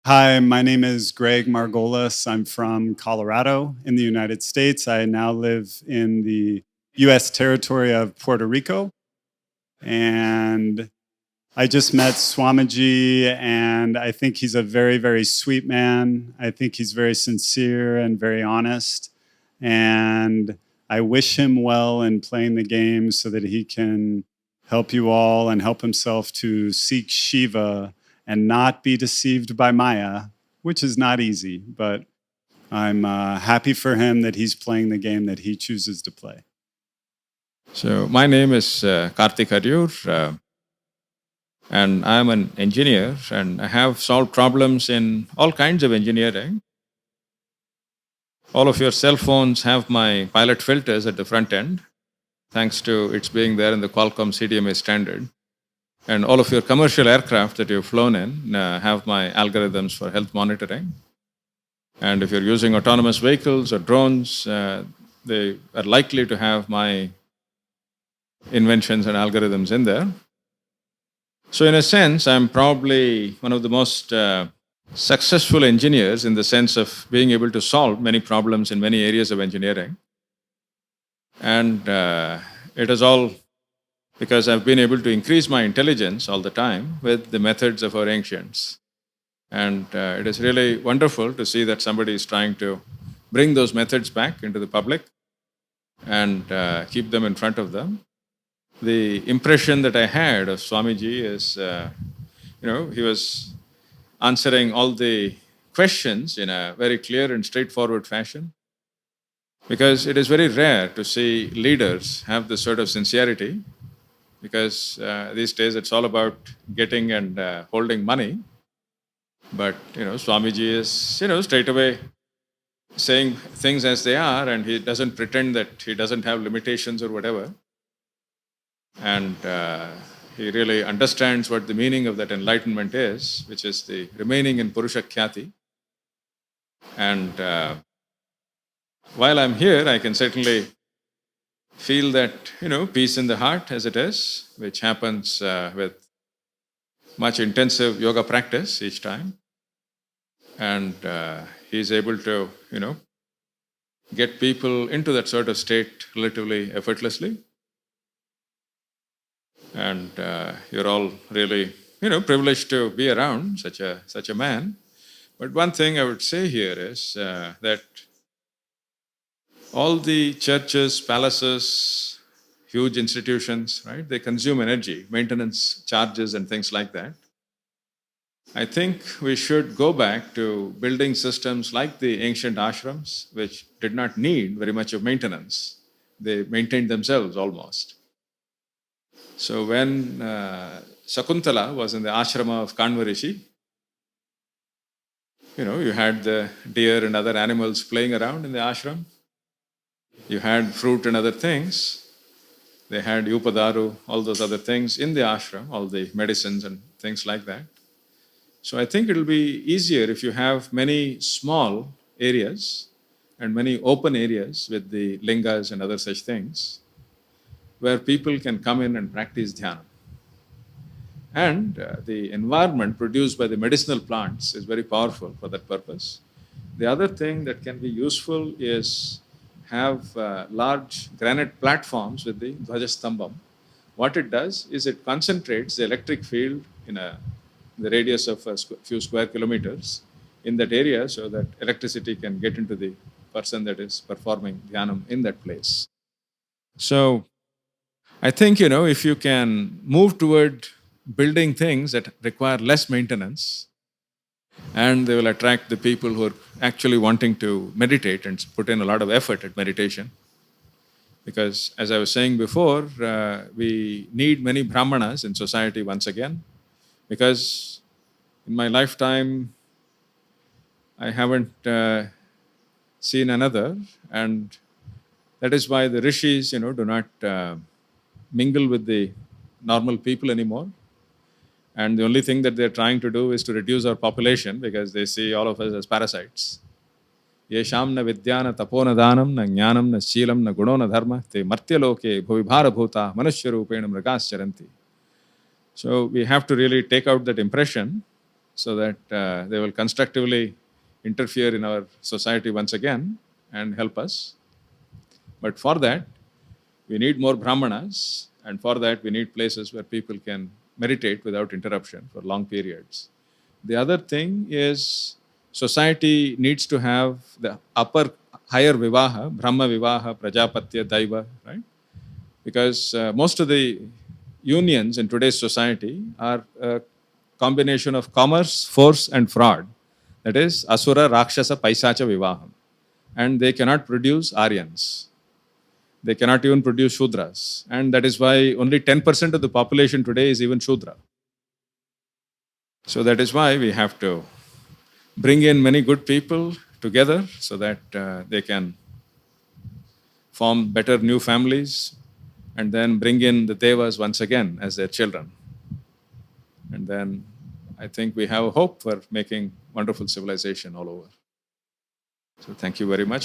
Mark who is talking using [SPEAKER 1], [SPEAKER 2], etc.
[SPEAKER 1] Hi, my name is Greg Margolus. I'm from Colorado in the United States. I now live in the US territory of Puerto Rico. And I just met Swamiji, and I think he's a very, very sweet man. I think he's very sincere and very honest. And I wish him well in playing the game so that he can help you all and help himself to seek Shiva and not be deceived by Maya, which is not easy, but I'm happy for him that he's playing the game that he chooses to play.
[SPEAKER 2] So my name is Karthik, and I'm an engineer, and I have solved problems in all kinds of engineering. All of your cell phones have my pilot filters at the front end, thanks to its being there in the Qualcomm CDMA standard. And all of your commercial aircraft that you've flown in have my algorithms for health monitoring. And if you're using autonomous vehicles or drones, they are likely to have my inventions and algorithms in there. So in a sense, I'm probably one of the most successful engineers in the sense of being able to solve many problems in many areas of engineering. And it is all because I've been able to increase my intelligence all the time with the methods of our ancients. And it is really wonderful to see that somebody is trying to bring those methods back into the public and keep them in front of them. The impression that I had of Swamiji is, he was answering all the questions in a very clear and straightforward fashion. Because it is very rare to see leaders have this sort of sincerity, because these days it's all about getting and holding money. But, Swamiji is, straight away saying things as they are, and he doesn't pretend that he doesn't have limitations or whatever. And he really understands what the meaning of that enlightenment is, which is the remaining in Purusha Khyati. And while I'm here, I can certainly feel that, peace in the heart as it is, which happens with much intensive yoga practice each time. And he's able to, get people into that sort of state relatively effortlessly. And you're all really, privileged to be around such a man. But one thing I would say here is that all the churches, palaces, huge institutions, right? They consume energy, maintenance charges, and things like that. I think we should go back to building systems like the ancient ashrams, which did not need very much of maintenance. They maintained themselves almost. So when Shakuntala was in the ashrama of Kanvarishi, you had the deer and other animals playing around in the ashram. You had fruit and other things. They had upadaru, all those other things in the ashram, all the medicines and things like that. So I think it'll be easier if you have many small areas and many open areas with the lingas and other such things where people can come in and practice dhyana. And the environment produced by the medicinal plants is very powerful for that purpose. The other thing that can be useful is have large granite platforms with the Dhvajastambham. What it does is it concentrates the electric field in the radius of a few square kilometers in that area so that electricity can get into the person that is performing dhyanam in that place. So I think, if you can move toward building things that require less maintenance, and they will attract the people who are actually wanting to meditate and put in a lot of effort at meditation. Because as I was saying before, we need many brahmanas in society once again, because in my lifetime, I haven't seen another, and that is why the rishis, do not mingle with the normal people anymore. And the only thing that they're trying to do is to reduce our population because they see all of us as parasites. Yesham na vidyana tapona danam na jnanam na shilam na gunona dharma te martyaloke bhuvibhara bhuta manushyarupena mrigas charanti. So we have to really take out that impression so that they will constructively interfere in our society once again and help us. But for that, we need more brahmanas, and for that, we need places where people can meditate without interruption for long periods. The other thing is society needs to have the higher vivaha, Brahma vivaha, Prajapatya, Daiva, right? Because most of the unions in today's society are a combination of commerce, force, and fraud. That is Asura, Rakshasa, Paisacha, Vivaham. And they cannot produce Aryans. They cannot even produce Shudras. And that is why only 10% of the population today is even Shudra. So that is why we have to bring in many good people together so that they can form better new families and then bring in the Devas once again as their children. And then I think we have a hope for making wonderful civilization all over. So thank you very much.